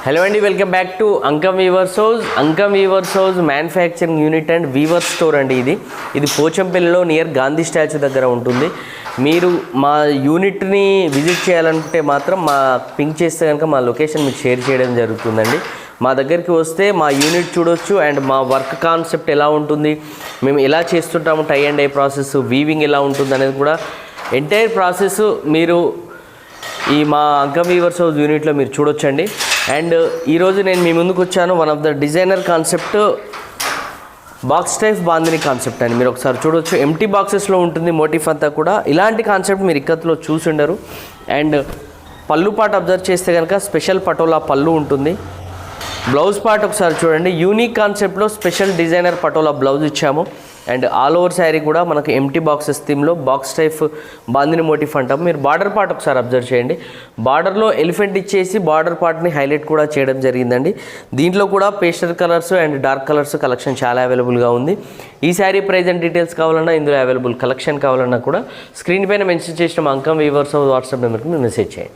Hello అండి, welcome back to Ankam weavers house. Ankam weavers house manufacturing unit and weavers store అండి. ఇది పోచంపల్లిలో near Gandhi statue దగ్గర ఉంటుంది. మీరు మా యూనిట్ని విజిట్ చేయాలనుకుంటే మాత్రం మా పింక్ చేస్తే కనుక మా లొకేషన్ మీకు షేర్ చేయడం జరుగుతుందండి. మా దగ్గరికి వస్తే మా యూనిట్ చూడొచ్చు అండ్ మా వర్క్ కాన్సెప్ట్ ఎలా ఉంటుంది, మేము ఎలా చేస్తుంటాము, tie and dye process, weaving ఎలా ఉంటుంది అనేది కూడా ఎంటైర్ ప్రాసెస్ మీరు ఈ మా అంకమ్ వీవర్స్ హౌస్ యూనిట్లో మీరు చూడొచ్చండి. అండ్ ఈరోజు నేను మీ ముందుకు వచ్చాను one of the designer concept box type bandhani concept అని. మీరు ఒకసారి చూడొచ్చు, ఎంటీ బాక్సెస్లో ఉంటుంది మోటిఫ్ అంతా కూడా. ఇలాంటి కాన్సెప్ట్ మీరు ఇక్కత్లో చూసి ఉండరు. అండ్ పళ్ళు పార్ట్ అబ్జర్వ్ చేస్తే కనుక స్పెషల్ పటోలా పళ్ళు ఉంటుంది. బ్లౌజ్ పార్ట్ ఒకసారి చూడండి, యూనిక్ కాన్సెప్ట్లో స్పెషల్ డిజైనర్ పటోలా బ్లౌజ్ ఇచ్చాము. అండ్ ఆల్ ఓవర్ శారీ కూడా మనకు ఎంటీ బాక్సెస్ థీమ్లో బాక్స్ టైప్ బాందిని మోటిఫ్ అంటాం. మీరు బార్డర్ పార్ట్ ఒకసారి అబ్జర్వ్ చేయండి. బార్డర్లో ఎలిఫెంట్ ఇచ్చేసి బార్డర్ పార్ట్ని హైలైట్ కూడా చేయడం జరిగిందండి. దీంట్లో కూడా pastel colours and dark colours collection చాలా అవైలబుల్గా ఉంది. ఈ శారీ ప్రైస్ అండ్ డీటెయిల్స్ కావాలన్నా, ఇందులో అవైలబుల్ కలెక్షన్ కావాలన్నా కూడా స్క్రీన్ పైన మెన్షన్ చేసిన అంకమ్ వీవర్స్ వాట్సాప్ నెంబర్కి మీరు మెసేజ్ చేయండి.